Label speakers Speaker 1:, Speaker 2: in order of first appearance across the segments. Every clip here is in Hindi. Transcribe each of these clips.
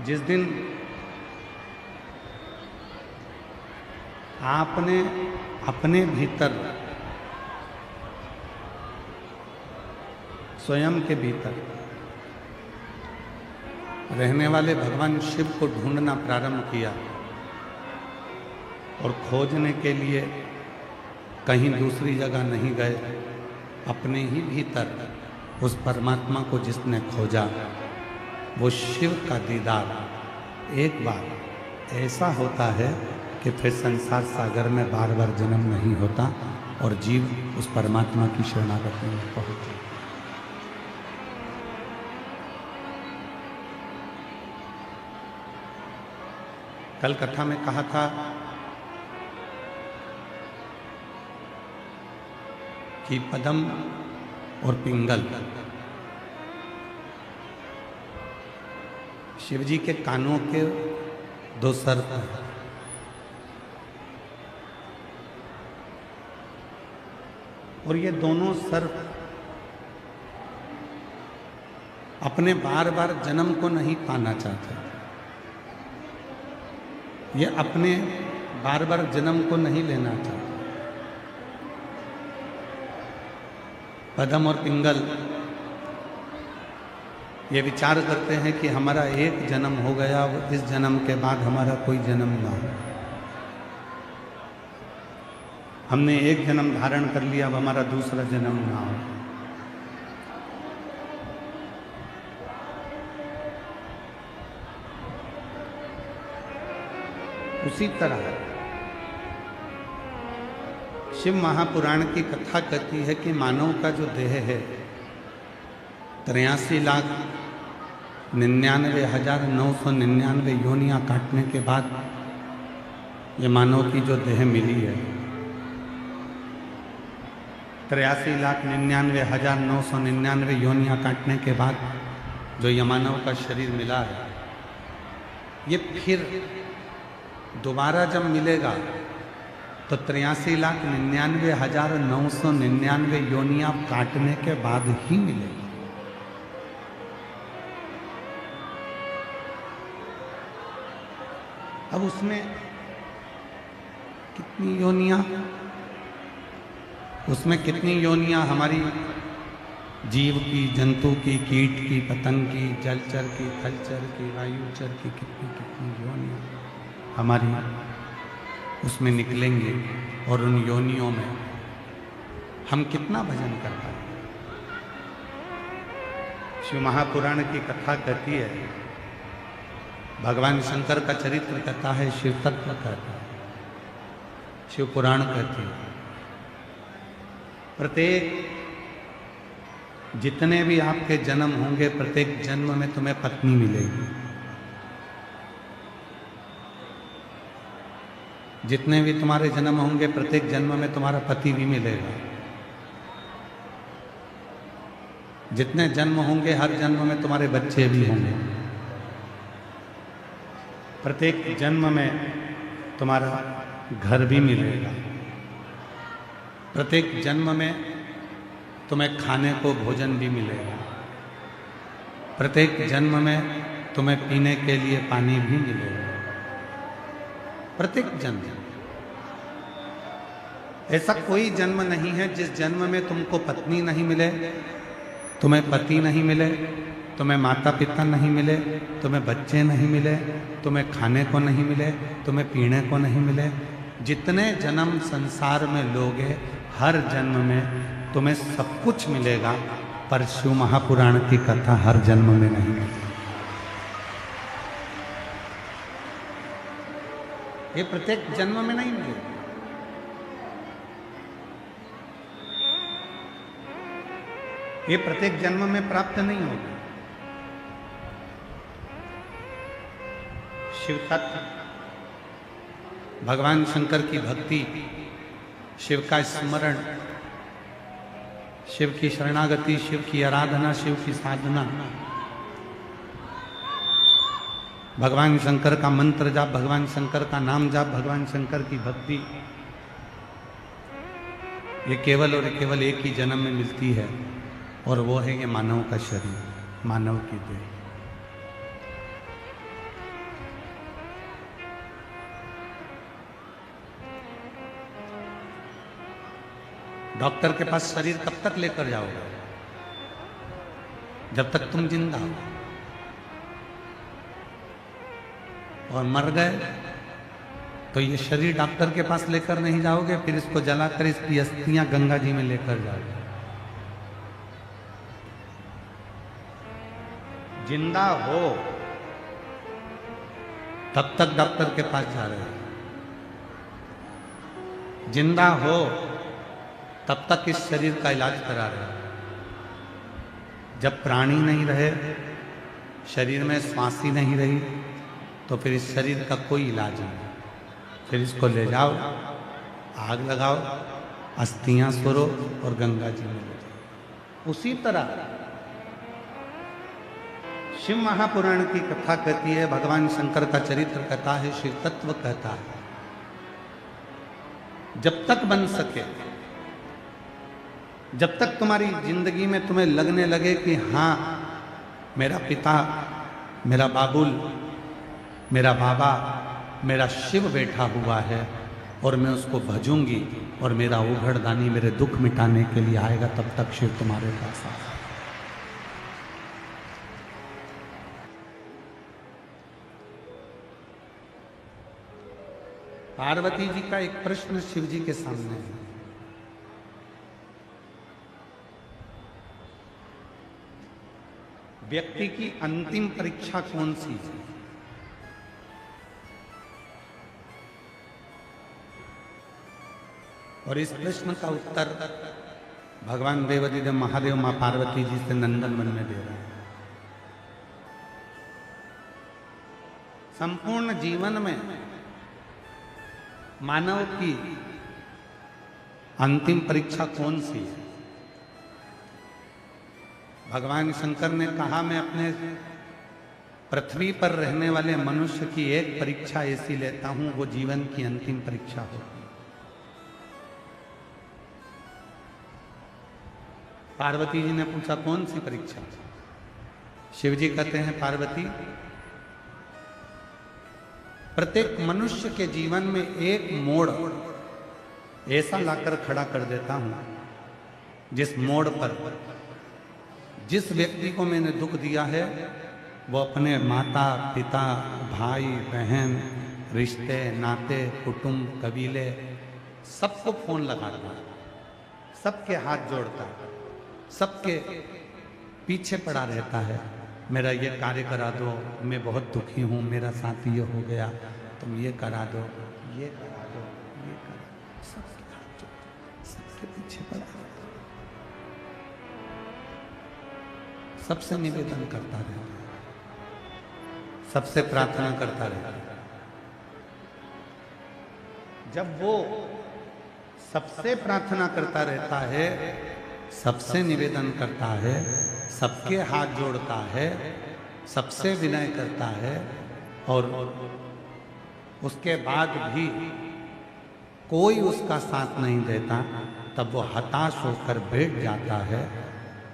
Speaker 1: जिस दिन आपने अपने भीतर, स्वयं के भीतर रहने वाले भगवान शिव को ढूंढना प्रारंभ किया और खोजने के लिए कहीं दूसरी जगह नहीं गए, अपने ही भीतर उस परमात्मा को जिसने खोजा, वो शिव का दीदार एक बार ऐसा होता है कि फिर संसार सागर में बार बार जन्म नहीं होता और जीव उस परमात्मा की शरणागति में पहुंचे। कल कथा में कहा था कि पद्म और पिंगल शिवजी के कानों के दो सर्प हैं। और ये दोनों सर्प अपने बार बार जन्म को नहीं पाना चाहते, ये अपने बार बार जन्म को नहीं लेना चाहते। पद्म और पिंगल ये विचार करते हैं कि हमारा एक जन्म हो गया, इस जन्म के बाद हमारा कोई जन्म ना हो। हमने एक जन्म धारण कर लिया, अब हमारा दूसरा जन्म ना हो। उसी तरह शिव महापुराण की कथा कहती है कि मानव का जो देह है 83,99,999 योनियां काटने के बाद ये मानव की जो देह मिली है, 83,99,999 योनियां काटने के बाद जो ये मानव का शरीर मिला है, ये फिर दोबारा जब मिलेगा तो 83,99,999 योनियां काटने के बाद ही मिलेगा। अब उसमें कितनी योनियां, उसमें कितनी योनियां हमारी जीव की, जंतु की, कीट की, पतंग की, जलचर की, थलचर की, वायुचर की, कितनी कितनी योनियां हमारी उसमें निकलेंगे और उन योनियों में हम कितना भजन कर पाए। शिव महापुराण की कथा कहती है, भगवान शंकर का चरित्र कहता है, शिव तत्व कहता है, शिव पुराण कहती है। प्रत्येक जितने भी आपके जन्म होंगे, प्रत्येक जन्म में तुम्हें पत्नी मिलेगी। जितने भी तुम्हारे जन्म होंगे, प्रत्येक जन्म में तुम्हारा पति भी मिलेगा। जितने जन्म होंगे, हर जन्म में तुम्हारे बच्चे भी होंगे। प्रत्येक जन्म में तुम्हारा घर भी मिलेगा। प्रत्येक जन्म में तुम्हें खाने को भोजन भी मिलेगा। प्रत्येक जन्म में तुम्हें पीने के लिए पानी भी मिलेगा। प्रत्येक जन्म, ऐसा कोई जन्म नहीं है जिस जन्म में तुमको पत्नी नहीं मिले, तुम्हें पति नहीं मिले, तुम्हें माता पिता नहीं मिले, तुम्हें बच्चे नहीं मिले, तुम्हें खाने को नहीं मिले, तुम्हें पीने को नहीं मिले। जितने जन्म संसार में लोगे, हर जन्म में तुम्हें सब कुछ मिलेगा, पर शिव महापुराण की कथा हर जन्म में नहीं मिलेगी। ये प्रत्येक जन्म में नहीं मिलेगी। ये प्रत्येक जन्म में प्राप्त नहीं होगी। शिव तत्व, भगवान शंकर की भक्ति, शिव का स्मरण, शिव की शरणागति, शिव की आराधना, शिव की साधना, भगवान शंकर का मंत्र जाप, भगवान शंकर का नाम जाप, भगवान शंकर की भक्ति, ये केवल और केवल एक ही जन्म में मिलती है, और वो है ये मानव का शरीर, मानव की देह। डॉक्टर के पास शरीर कब तक लेकर जाओगे? जब तक तुम जिंदा हो। और मर गए तो ये शरीर डॉक्टर के पास लेकर नहीं जाओगे, फिर इसको जलाकर इसकी अस्थियां गंगा जी में लेकर जाओगे। जिंदा हो तब तक डॉक्टर के पास जा रहे हो, जिंदा हो तब तक इस शरीर का इलाज करा रहे हो। जब प्राणी नहीं रहे, शरीर में श्वास ही नहीं रही, तो फिर इस शरीर का कोई इलाज नहीं। फिर इसको ले जाओ, आग लगाओ, अस्थियां सोरो और गंगा जी में ले जाओ। उसी तरह शिव महापुराण की कथा कहती है, भगवान शंकर का चरित्र कहता है, शिव तत्व कहता है, जब तक बन सके, जब तक तुम्हारी जिंदगी में तुम्हें लगने लगे कि हाँ मेरा पिता, मेरा बाबुल, मेरा बाबा, मेरा शिव बैठा हुआ है और मैं उसको भजूंगी और मेरा उघड़दानी मेरे दुख मिटाने के लिए आएगा, तब तक शिव तुम्हारे पास आएगा। पार्वती जी का एक प्रश्न शिव जी के सामने है। व्यक्ति की अंतिम परीक्षा कौन सी है? और इस प्रश्न का उत्तर भगवान देवादिदेव महादेव मां पार्वती जी से नंदन वन में दे रहे हैं। संपूर्ण जीवन में मानव की अंतिम परीक्षा कौन सी है? भगवान शंकर ने कहा, मैं अपने पृथ्वी पर रहने वाले मनुष्य की एक परीक्षा ऐसी लेता हूं, वो जीवन की अंतिम परीक्षा होगी। पार्वती जी ने पूछा, कौन सी परीक्षा? शिव जी कहते हैं, पार्वती, प्रत्येक मनुष्य के जीवन में एक मोड़ ऐसा लाकर खड़ा कर देता हूं, जिस मोड़ पर जिस व्यक्ति को मैंने दुख दिया है, वो अपने माता पिता, भाई बहन, रिश्ते नाते, कुटुंब, कबीले, सबको फोन लगाता है, सबके हाथ जोड़ता है, सबके पीछे पड़ा रहता है, मेरा ये कार्य करा दो, मैं बहुत दुखी हूँ, मेरा साथ ये हो गया, तुम ये करा दो, ये करा दो, ये करा दो, सबके हाथ जोड़ता, सबके पीछे पड़ा, सबसे निवेदन करता रहता है, सबसे प्रार्थना करता रहता है। जब वो सबसे प्रार्थना करता रहता है, सबसे निवेदन करता है, सबके हाथ जोड़ता है, सबसे विनय करता है, और उसके बाद भी कोई उसका साथ नहीं देता, तब वो हताश होकर बैठ जाता है।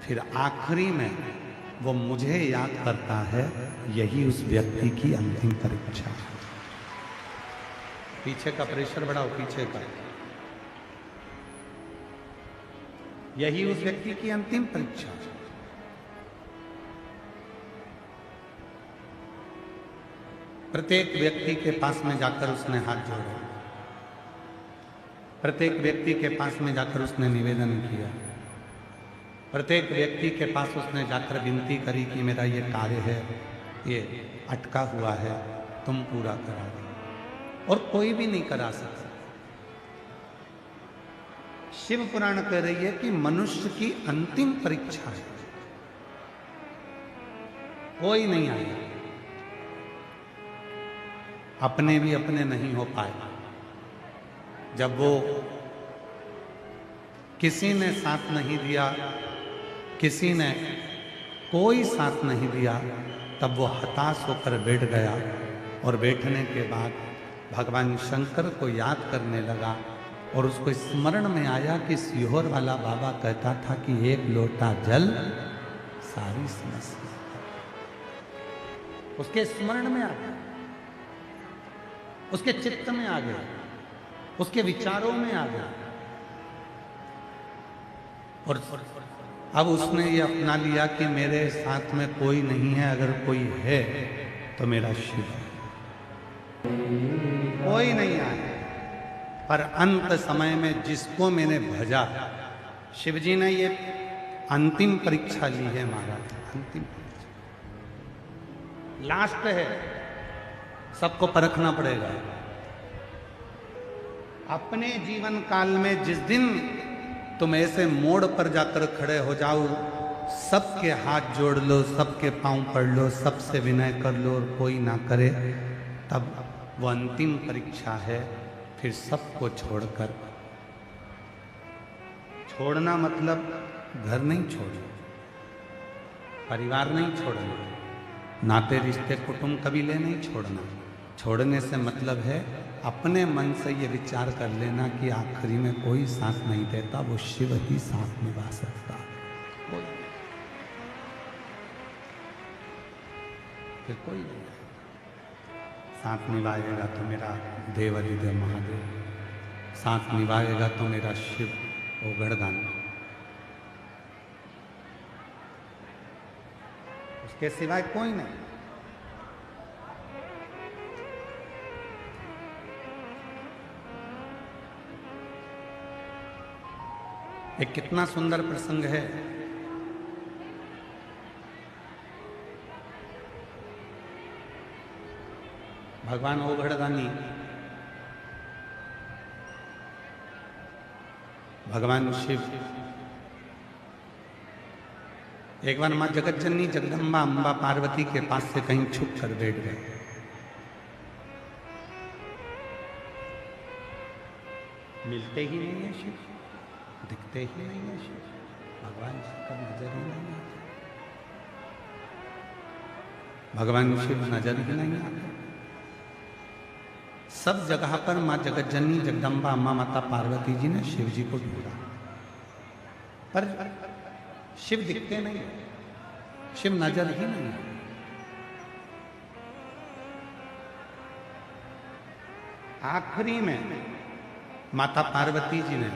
Speaker 1: फिर आखिरी में वो मुझे याद करता है, यही उस व्यक्ति की अंतिम परीक्षा है। पीछे का प्रेशर बढ़ाओ, पीछे का, यही उस व्यक्ति की अंतिम परीक्षा है। प्रत्येक व्यक्ति के पास में जाकर उसने हाथ जोड़े, प्रत्येक व्यक्ति के पास में जाकर उसने निवेदन किया, प्रत्येक व्यक्ति के पास उसने जाकर विनती करी कि मेरा ये कार्य है, ये अटका हुआ है, तुम पूरा करा दो। और कोई भी नहीं करा सकता। शिव पुराण कह रही है कि मनुष्य की अंतिम परीक्षा है, कोई नहीं आएगा। अपने भी अपने नहीं हो पाए। जब वो किसी ने साथ नहीं दिया, किसी ने कोई साथ नहीं दिया, तब वो हताश होकर बैठ गया। और बैठने के बाद भगवान शंकर को याद करने लगा और उसको स्मरण में आया कि सीहोर वाला बाबा कहता था कि एक लोटा जल सारी समस्या। उसके स्मरण में आ गया, उसके चित्त में आ गया, उसके विचारों में आ गया। और अब उसने ये अपना लिया कि मेरे साथ में कोई नहीं है, अगर कोई है तो मेरा शिव है। कोई नहीं आया, पर अंत समय में जिसको मैंने भजा, शिव जी ने ये अंतिम परीक्षा ली है महाराज, अंतिम परीक्षा, लास्ट है, सबको परखना पड़ेगा। अपने जीवन काल में जिस दिन तुम ऐसे मोड़ पर जाकर खड़े हो जाओ, सबके हाथ जोड़ लो, सबके पांव पड़ लो, सबसे विनय कर लो और कोई ना करे, तब वो अंतिम परीक्षा है। फिर सबको छोड़कर, छोड़ना मतलब घर नहीं छोड़ना, परिवार नहीं छोड़ना, नाते रिश्ते कुटुंब कबीले नहीं छोड़ना। छोड़ने से मतलब है अपने मन से ये विचार कर लेना कि आखिरी में कोई साथ नहीं देता, वो शिव ही साथ निभा सकता है, फिर कोई नहीं साथ निभाएगा तो मेरा देव अधिदेव महादेव, साथ निभाएगा तो मेरा शिव ओगड़दान, उसके सिवाय कोई नहीं। एक कितना सुंदर प्रसंग है। भगवान ओगड़दानी, भगवान शिव एक बार मां जगतजननी जगदम्बा अंबा पार्वती के पास से कहीं छुप कर बैठ गए। मिलते ही नहीं है शिव, दिखते ही नहीं है शिव, भगवान शिव का नजर ही नहीं आता, भगवान शिव नजर ही नहीं आते। सब जगह पर मां जगतजननी जगदम्बा अम्मा माता पार्वती जी ने शिव जी को ढूंढा, पर शिव दिखते नहीं, शिव नजर ही नहीं। आखिरी में माता पार्वती जी ने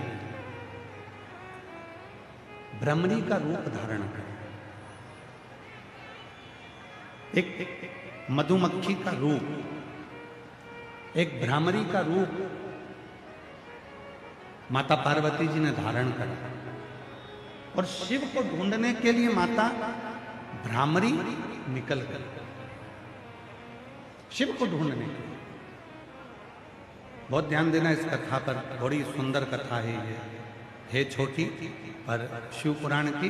Speaker 1: भ्रमरी का रूप धारण किया, एक मधुमक्खी का रूप, एक भ्रामरी का रूप माता पार्वती जी ने धारण करा, और शिव को ढूंढने के लिए माता भ्रामरी निकल गई, शिव को ढूंढने के लिए। बहुत ध्यान देना इस कथा पर, बड़ी सुंदर कथा है ये, है छोटी पर शिव पुराण की।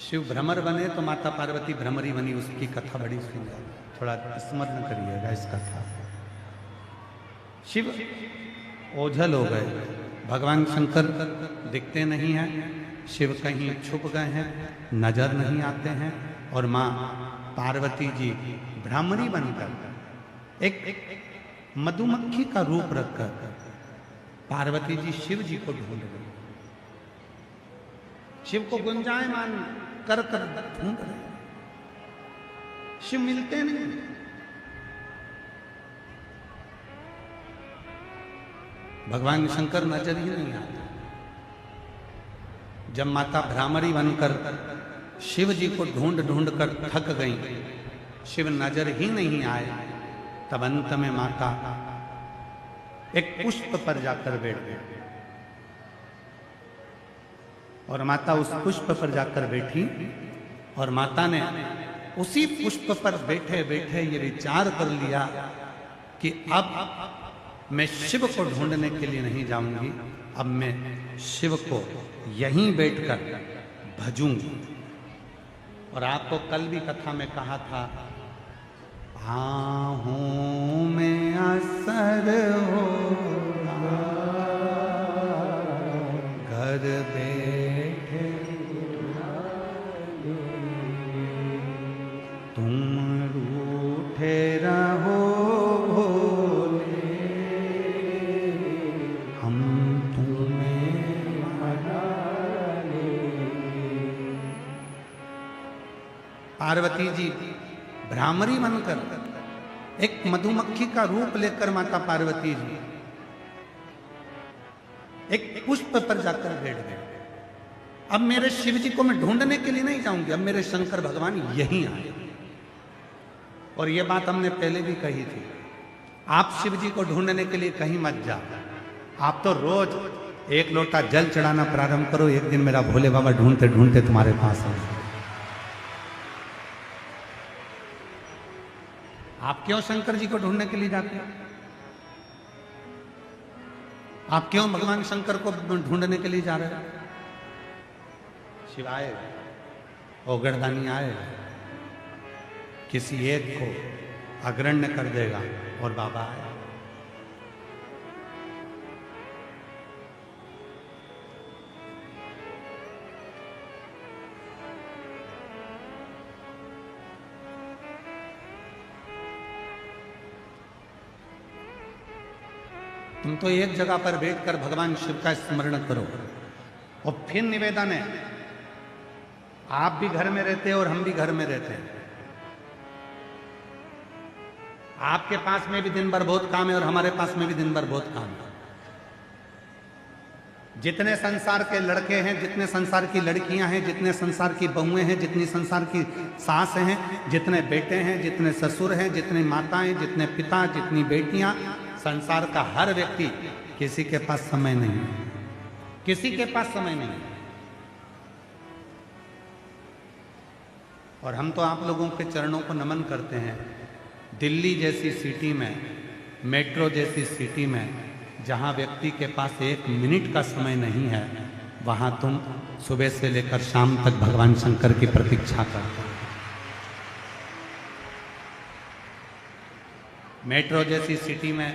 Speaker 1: शिव भ्रमर बने तो माता पार्वती भ्रमरी बनी, उसकी कथा बड़ी सुंदर, थोड़ा स्मरण करिएगा इस कथा। शिव ओझल हो गए, भगवान शंकर दिखते नहीं हैं, शिव कहीं छुप गए हैं, नजर नहीं आते हैं, और माँ पार्वती जी भ्रामरी बनकर एक मधुमक्खी का रूप रखकर पार्वती जी शिव जी को ढूंढ रहे, शिव को गुंजायमान कर कर ढूंढ रहे, शिव मिलते नहीं। भगवान शंकर नजर ही नहीं आते। जब माता भ्रामरी बनकर शिव जी को ढूंढ ढूंढ कर थक गई, शिव नजर ही नहीं आए, तब अंत में माता एक पुष्प पर जाकर बैठ गई, और माता उस पुष्प पर जाकर बैठी, और माता ने उसी पुष्प पर बैठे बैठे ये विचार कर लिया कि अब मैं शिव को ढूंढने के लिए नहीं जाऊंगी, अब मैं शिव को यहीं बैठकर भजूंगी। और आपको कल भी कथा में कहा था, आहूं में असर हो घर बैठे तुम रूठे रहो भोले, हम तुम्हें मना लेंगे। पार्वती जी भ्रामरी बनकर एक मधुमक्खी का रूप लेकर माता पार्वती जी एक पुष्प पर जाकर बैठ गए। अब मेरे शिव जी को मैं ढूंढने के लिए नहीं जाऊंगी, अब मेरे शंकर भगवान यहीं आए। और ये बात हमने पहले भी कही थी, आप शिव जी को ढूंढने के लिए कहीं मत जाओ, आप तो रोज एक लोटा जल चढ़ाना प्रारंभ करो, एक दिन मेरा भोले बाबा ढूंढते ढूंढते तुम्हारे पास आए। आप क्यों शंकर जी को ढूंढने के लिए जाते हैं? आप क्यों भगवान शंकर को ढूंढने के लिए जा रहे हो? शिव आए, ओगड़दानी आए, किसी एक को अग्रण्य कर देगा और बाबा आए। तुम तो एक जगह पर बैठकर भगवान शिव का स्मरण करो। और फिर निवेदन है, आप भी घर में रहते हैं और हम भी घर में रहते हैं, आपके पास में भी दिन भर बहुत काम है और हमारे पास में भी दिन भर बहुत काम है। जितने संसार के लड़के हैं, जितने संसार की लड़कियां हैं, जितने संसार की बहुएं हैं, जितनी संसार की सास हैं, जितने बेटे हैं, जितने ससुर हैं, जितनी माताएं, जितने पिता, जितनी बेटियां, संसार का हर व्यक्ति, किसी के पास समय नहीं है, किसी के पास समय नहीं है। और हम तो आप लोगों के चरणों को नमन करते हैं। दिल्ली जैसी सिटी में, मेट्रो जैसी सिटी में, जहां व्यक्ति के पास एक मिनट का समय नहीं है, वहां तुम सुबह से लेकर शाम तक भगवान शंकर की प्रतीक्षा करते हो। मेट्रो जैसी सिटी में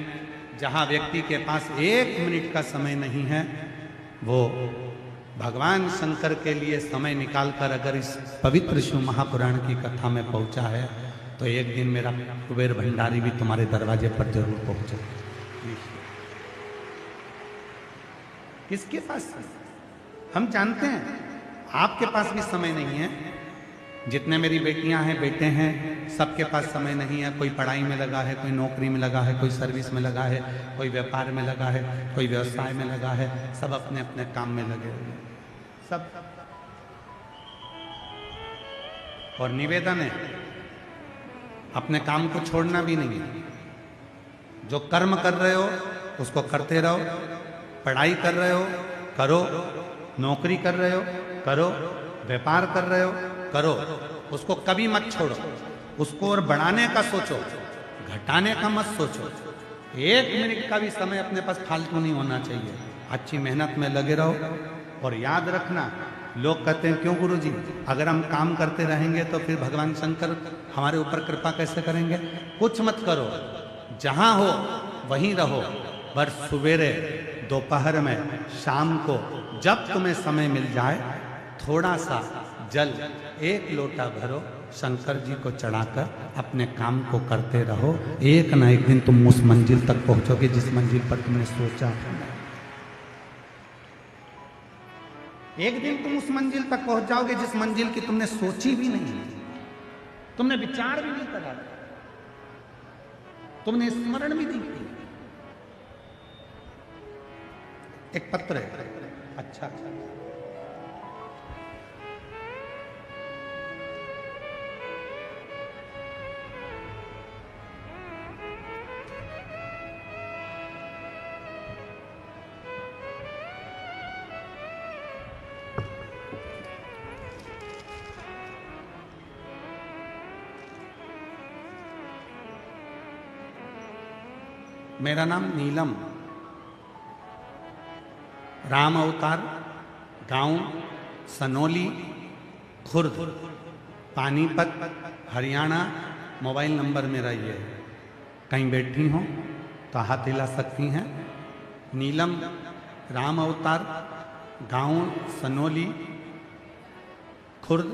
Speaker 1: जहां व्यक्ति के पास एक मिनट का समय नहीं है, वो भगवान शंकर के लिए समय निकालकर अगर इस पवित्र शिव महापुराण की कथा में पहुंचा है, तो एक दिन मेरा कुबेर भंडारी भी तुम्हारे दरवाजे पर जरूर पहुंचे। किसके पास समय? हम जानते हैं आपके पास भी समय नहीं है। जितने मेरी बेटियां हैं, बेटे हैं, सबके पास समय नहीं है। कोई पढ़ाई में लगा है, कोई नौकरी में लगा है, कोई सर्विस में लगा है, कोई व्यापार में लगा है, कोई व्यवसाय में लगा है, सब अपने अपने काम में लगे हुए हैं, सब। और निवेदन है, अपने काम को छोड़ना भी नहीं है। जो कर्म कर रहे हो उसको करते रहो, पढ़ाई कर रहे हो करो, नौकरी कर रहे हो करो, व्यापार कर रहे हो करो, उसको कभी मत छोड़ो। उसको और बढ़ाने का सोचो, घटाने का मत सोचो। एक मिनट का भी समय अपने पास फालतू नहीं होना चाहिए। अच्छी मेहनत में लगे रहो। और याद रखना, लोग कहते हैं क्यों गुरुजी, अगर हम काम करते रहेंगे तो फिर भगवान शंकर हमारे ऊपर कृपा कैसे करेंगे? कुछ मत करो, जहां हो वहीं रहो। बस सवेरे, दोपहर में, शाम को, जब तुम्हें समय मिल जाए, थोड़ा सा जल एक लोटा भरो, शंकर जी को चढ़ाकर अपने काम को करते रहो। एक ना एक दिन तुम उस मंजिल तक पहुंचोगे जिस मंजिल पर तुमने सोचा था। एक दिन तुम उस मंजिल तक पहुंच जाओगे जिस मंजिल की तुमने सोची भी नहीं, तुमने विचार भी नहीं करा, तुमने स्मरण भी नहीं किया। एक पत्र है, अच्छा मेरा नाम नीलम, राम अवतार, गांव सनोली, खुर्द, पानीपत, हरियाणा। मोबाइल नंबर मेरा ये है। कहीं बैठी हो तो हाथ हिला सकती हैं। नीलम, राम अवतार, गांव सनोली, खुर्द,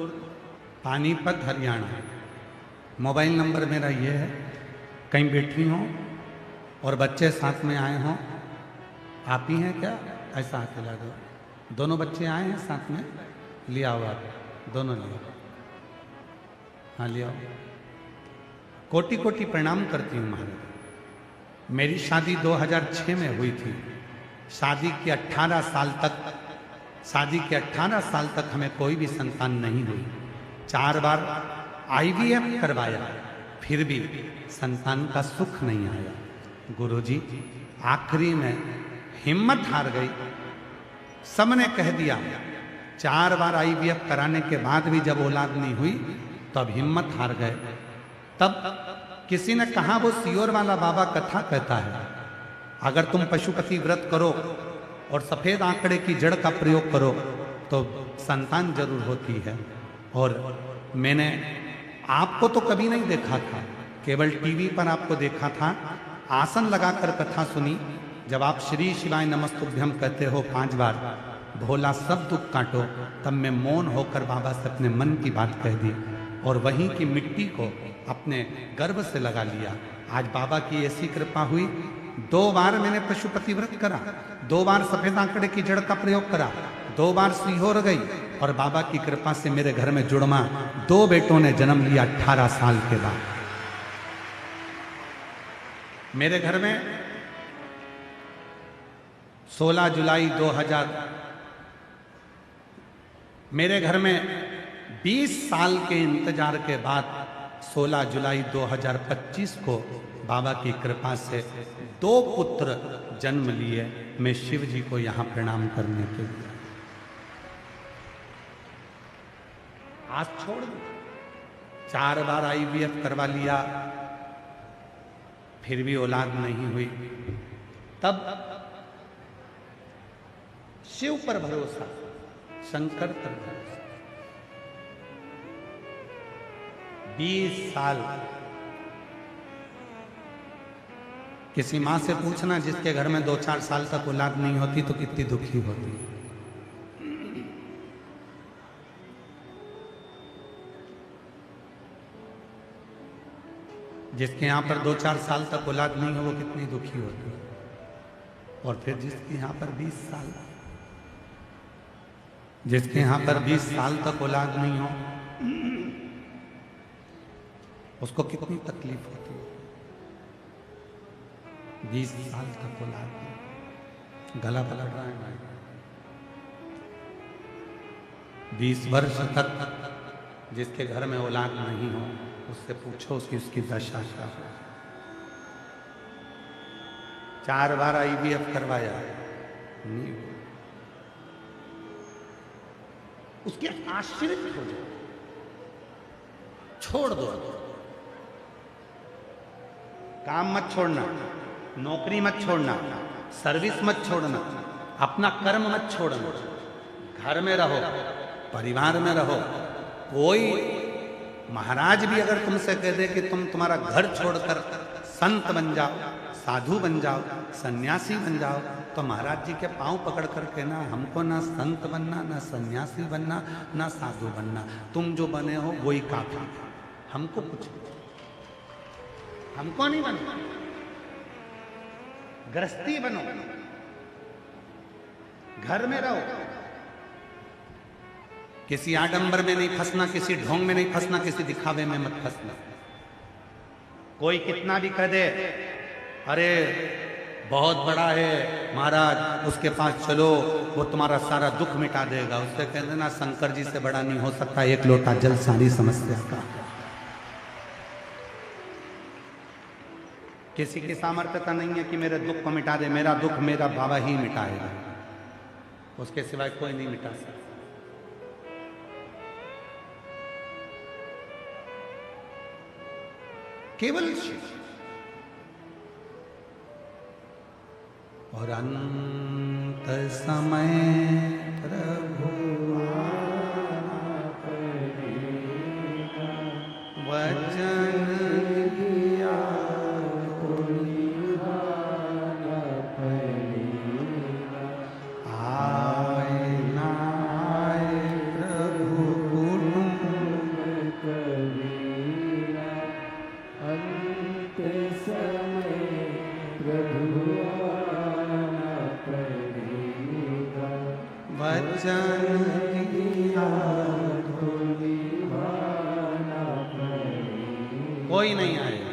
Speaker 1: पानीपत, हरियाणा। मोबाइल नंबर मेरा ये है। कहीं बैठी हो और बच्चे साथ में आए हों, आप ही हैं क्या? ऐसा हाथ हिला दो। दोनों बच्चे आए हैं साथ में, लिया हुआ, दोनों लिया। हाँ लिया। कोटि कोटि प्रणाम करती हूँ महाराज। मेरी शादी 2006 में हुई थी। शादी के 18 साल तक हमें कोई भी संतान नहीं हुई। 4 बार IVF करवाया, फिर भी संतान का सुख नहीं आया। गुरुजी आखिरी में हिम्मत हार गई, सबने कह दिया। 4 बार IVF कराने के बाद भी जब औलाद नहीं हुई तब हिम्मत हार गए। तब किसी ने कहा, वो सियोर वाला बाबा कथा कहता है, अगर तुम पशुपति व्रत करो और सफेद आंकड़े की जड़ का प्रयोग करो तो संतान जरूर होती है। और मैंने आपको तो कभी नहीं देखा था, केवल टीवी पर आपको देखा था। आसन लगाकर कथा सुनी। जब आप श्री शिवाय नमस्तुभ्यम कहते हो 5 बार, भोला सब दुख काटो, तब मैं मौन होकर बाबा से अपने मन की बात कह दी और वहीं की मिट्टी को अपने गर्भ से लगा लिया। आज बाबा की ऐसी कृपा हुई, 2 बार मैंने पशुपति व्रत करा, 2 बार सफेद आंकड़े की जड़ का प्रयोग करा, 2 बार सीहोर गई और बाबा की कृपा से मेरे घर में जुड़वा 2 बेटों ने जन्म लिया 18 साल के बाद। मेरे घर में 16 जुलाई 2000, मेरे घर में 20 साल के इंतजार के बाद 16 जुलाई 2025 को बाबा की कृपा से 2 पुत्र जन्म लिए। मैं शिव जी को यहां प्रणाम करने के लिए आज छोड़ दो। 4 बार IVF करवा लिया, फिर भी औलाद नहीं हुई। तब शिव पर भरोसा, शंकर पर भरोसा। 20 साल। किसी मां से पूछना जिसके घर में 2-4 साल तक औलाद नहीं होती तो कितनी दुखी होती। जिसके यहां पर 2-4 साल तक औलाद नहीं हो वो कितनी दुखी होती। और फिर जिसके यहां पर 20 साल, जिसके यहां पर 20 साल तक औलाद नहीं हो उसको कितनी तकलीफ होती है। 20 साल तक औलाद नहीं, गला पलट रहा है भाई। 20 वर्ष तक जिसके घर में औलाद नहीं हो उससे पूछो उसकी दशा क्या है। 4 बार IVF करवाया नहीं, उसके आश्रित हो जाओ, छोड़ दो। काम मत छोड़ना, नौकरी मत छोड़ना, सर्विस मत छोड़ना, अपना कर्म मत छोड़ना। घर में रहो, परिवार में रहो। कोई महाराज भी अगर तुमसे कह दे कि तुम्हारा घर छोड़कर संत बन जाओ, साधु बन जाओ, सन्यासी बन जाओ, तो महाराज जी के पांव पकड़ कर कहना, हमको ना संत बनना, ना सन्यासी बनना, ना साधु बनना, तुम जो बने हो वही काफी है। हमको कुछ, हमको नहीं बनना। गृहस्थी बनो, घर में रहो, किसी आडंबर में नहीं फंसना, किसी ढोंग में नहीं फंसना, किसी दिखावे में मत फंसना। कोई कितना भी कह दे, अरे बहुत बड़ा है महाराज, उसके पास चलो वो तुम्हारा सारा दुख मिटा देगा, उससे कह देना शंकर जी से बड़ा नहीं हो सकता 1 लोटा जल सारी समस्या का। किसी की सामर्थ्यता नहीं है कि मेरे दुख को मिटा दे। मेरा दुख मेरा बाबा ही मिटाएगा, उसके सिवाय कोई नहीं मिटा सकता। केवल शिव। और अंत समय प्रभु वचन दिया, आए ना आए प्रभु अंत समय प्रभु वचन दिया, कोई नहीं आएगा।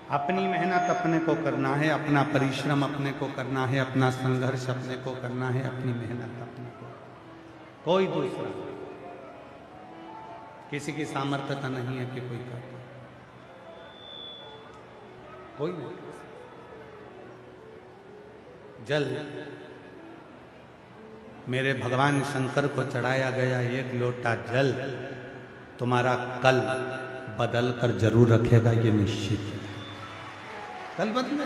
Speaker 1: अपनी मेहनत अपने को करना है, अपना परिश्रम अपने को करना है, अपना संघर्ष अपने को करना है, अपनी मेहनत अपने को। कोई दूसरा, किसी की सामर्थ्यता नहीं है कि कोई करता, कोई नहीं। जल मेरे भगवान शंकर को चढ़ाया गया एक लोटा जल तुम्हारा कल बदल कर जरूर रखेगा, ये निश्चित है। कल बदले,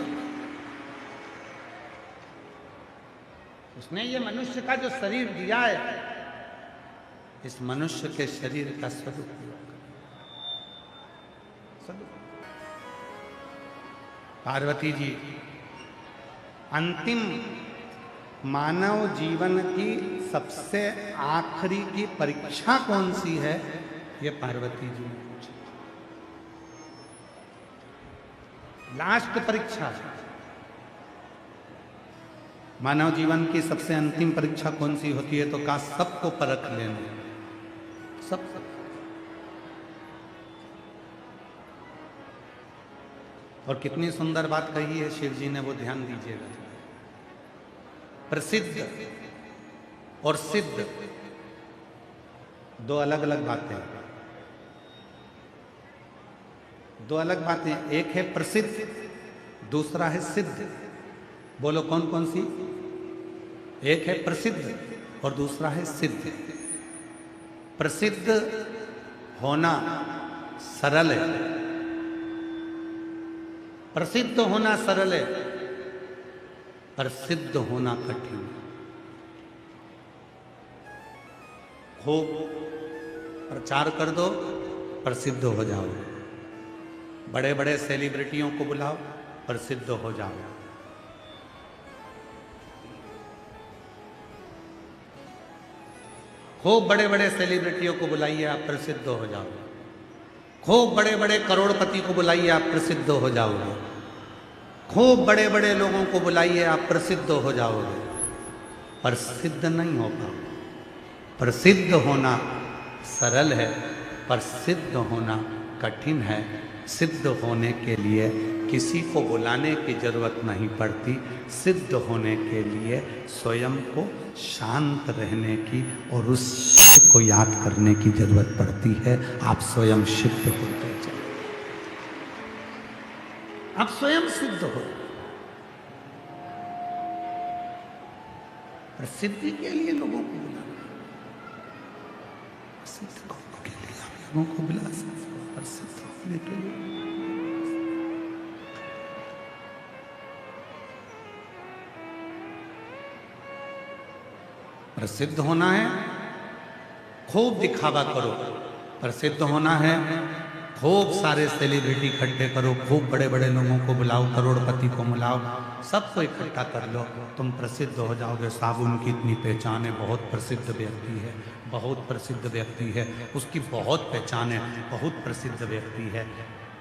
Speaker 1: उसने ये मनुष्य का जो शरीर दिया है, इस मनुष्य के शरीर का सदुपयोग करें। पार्वती जी, अंतिम मानव जीवन की सबसे आखिरी की परीक्षा कौन सी है, ये पार्वती जी ने पूछी। लास्ट परीक्षा, मानव जीवन की सबसे अंतिम परीक्षा कौन सी होती है, तो कहा सबको परख लेना, सब। और कितनी सुंदर बात कही है शिव जी ने, वो ध्यान दीजिएगा। प्रसिद्ध और सिद्ध दो अलग अलग बातें, दो अलग बातें। एक है प्रसिद्ध, दूसरा है सिद्ध। बोलो कौन कौन सी? एक है प्रसिद्ध और दूसरा है सिद्ध। प्रसिद्ध होना सरल है, प्रसिद्ध होना सरल है, प्रसिद्ध होना कठिन। खूब प्रचार कर दो, प्रसिद्ध हो जाओ। बड़े बड़े सेलिब्रिटियों को बुलाओ, प्रसिद्ध हो जाओ। खूब बड़े बड़े सेलिब्रिटियों को बुलाइए, आप प्रसिद्ध हो जाओगे। खूब बड़े बड़े करोड़पति को बुलाइए, आप प्रसिद्ध हो जाओगे। खूब बड़े बड़े लोगों को बुलाइए, आप प्रसिद्ध हो जाओगे, प्रसिद्ध नहीं हो पाओगे। प्रसिद्ध होना सरल है, प्रसिद्ध होना कठिन है। सिद्ध होने के लिए किसी को बुलाने की जरूरत नहीं पड़ती, सिद्ध होने के लिए स्वयं को शांत रहने की और उस को याद करने की जरूरत पड़ती है। आप स्वयं सिद्ध होते जाए, आप स्वयं सिद्ध हो। प्रसिद्धि के लिए लोगों को बुलाना, प्रसिद्ध होने के लिए आप लोगों को बुला सकते हो, प्रसिद्ध होने के लिए। प्रसिद्ध होना है, खूब दिखावा करो। प्रसिद्ध होना है, खूब सारे सेलिब्रिटी इकट्ठे करो, खूब बड़े बड़े लोगों को बुलाओ, करोड़पति को बुलाओ, सबको इकट्ठा कर लो, तुम प्रसिद्ध हो जाओगे। साबुन की इतनी पहचान है, बहुत प्रसिद्ध व्यक्ति है, बहुत प्रसिद्ध व्यक्ति है, उसकी बहुत पहचान है, बहुत प्रसिद्ध व्यक्ति है।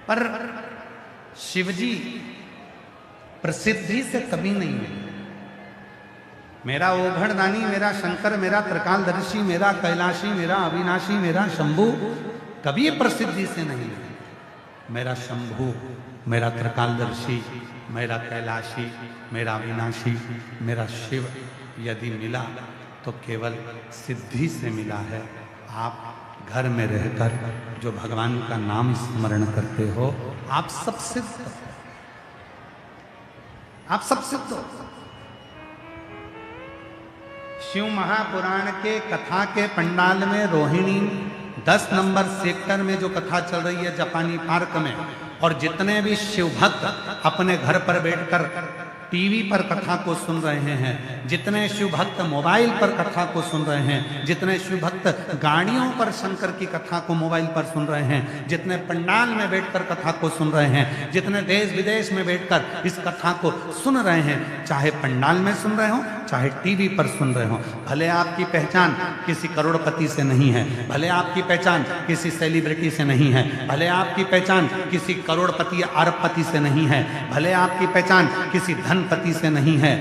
Speaker 1: पर शिवजी प्रसिद्धि से कभी नहीं है। मेरा ओघड़दानी, मेरा शंकर, मेरा त्रिकालदर्शी, मेरा कैलाशी, मेरा अविनाशी, मेरा शंभू कभी प्रसिद्धि से नहीं है। मेरा शंभू, मेरा त्रिकालदर्शी, मेरा कैलाशी, मेरा अविनाशी, मेरा शिव यदि मिला तो केवल सिद्धि से मिला है। आप घर में रहकर जो भगवान का नाम स्मरण करते हो, आप सब सिद्ध हो, आप सब सिद्ध हो। शिव महापुराण के कथा के पंडाल में रोहिणी 10 नंबर सेक्टर में जो कथा चल रही है जापानी पार्क में, और जितने भी शिव भक्त अपने घर पर बैठकर टीवी पर कथा को सुन रहे हैं, जितने शिव भक्त मोबाइल पर कथा को सुन रहे हैं, जितने शिव भक्त गाड़ियों पर शंकर की कथा को मोबाइल पर सुन रहे हैं, जितने पंडाल में बैठकर कथा को सुन रहे हैं, जितने देश विदेश में बैठकर इस कथा को सुन रहे हैं, चाहे पंडाल में सुन रहे हो, चाहे टीवी पर सुन रहे हो, भले आपकी पहचान किसी करोड़पति से नहीं है, भले आपकी पहचान किसी सेलिब्रिटी से नहीं है, भले आपकी पहचान किसी करोड़पति या अरबपति से नहीं है, भले आपकी पहचान किसी धनपति से नहीं है,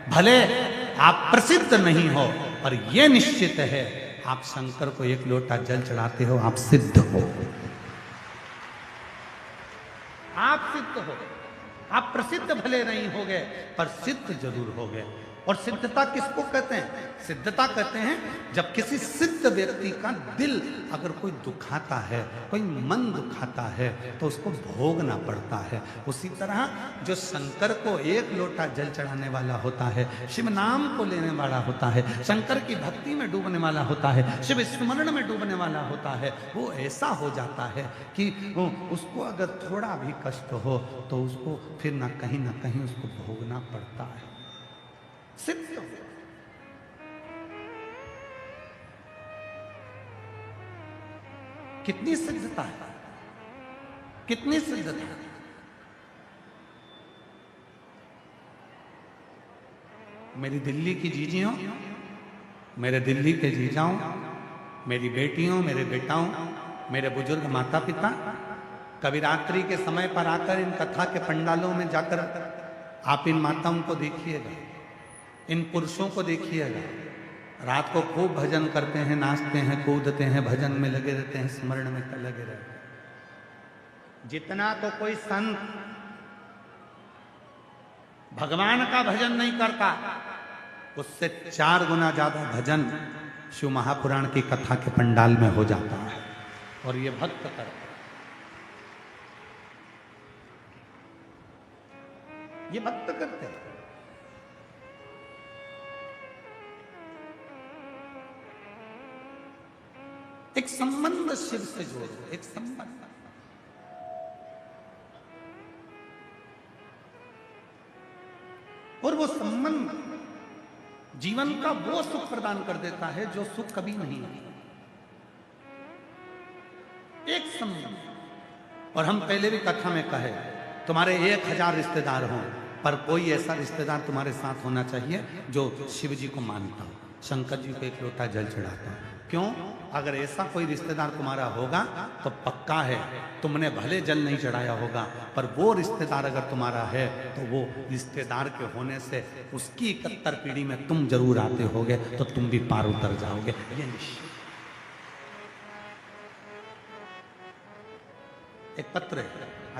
Speaker 1: भले आप प्रसिद्ध नहीं हो, पर यह निश्चित है आप शंकर को एक लोटा जल चढ़ाते हो, आप सिद्ध हो। आप सिद्ध हो गए। आप प्रसिद्ध भले नहीं हो गए पर सिद्ध जरूर हो गए। और सिद्धता किसको कहते हैं? सिद्धता कहते हैं जब किसी सिद्ध व्यक्ति का दिल अगर कोई दुखाता है, कोई मन दुखाता है, तो उसको भोगना पड़ता है। उसी तरह जो शंकर को एक लोटा जल चढ़ाने वाला होता है, शिव नाम को लेने वाला होता है, शंकर की भक्ति में डूबने वाला होता है, शिव स्मरण में डूबने वाला होता है, वो ऐसा हो जाता है कि उसको अगर थोड़ा भी कष्ट हो तो उसको फिर ना कहीं उसको भोगना पड़ता है। सिद्ध कितनी सिद्धता है, कितनी सिद्धता है। मेरी दिल्ली की जीजियों, मेरे दिल्ली के जीजाओं, मेरी बेटियों, मेरे बेटाओं, मेरे बुजुर्ग माता पिता, कभी रात्रि के समय पर आकर इन कथा के पंडालों में जाकर आप इन माताओं को देखिएगा, इन पुरुषों को देखिएगा। रात को खूब भजन करते हैं, नाचते हैं, कूदते हैं, भजन में लगे रहते हैं, स्मरण में लगे रहते हैं। जितना तो कोई संत भगवान का भजन नहीं करता, उससे 4 गुना ज्यादा भजन शिव महापुराण की कथा के पंडाल में हो जाता है। और ये भक्त करते हैं, ये भक्त करते हैं। एक संबंध शिव से जोड़ो, एक संबंध। और वो संबंध जीवन का वो सुख प्रदान कर देता है जो सुख कभी नहीं है। एक संबंध। और हम पहले भी कथा में कहे, तुम्हारे 1000 रिश्तेदार हों, पर कोई ऐसा रिश्तेदार तुम्हारे साथ होना चाहिए जो शिव जी को मानता हो, शंकर जी को एक लोटा जल चढ़ाता हो। क्यों? अगर ऐसा कोई रिश्तेदार तुम्हारा होगा तो पक्का है तुमने भले जल नहीं चढ़ाया होगा, पर वो रिश्तेदार अगर तुम्हारा है तो वो रिश्तेदार के होने से उसकी 71 पीढ़ी में तुम जरूर आते होगे, तो तुम भी पार उतर जाओगे, ये निश्चित। एक पत्र है,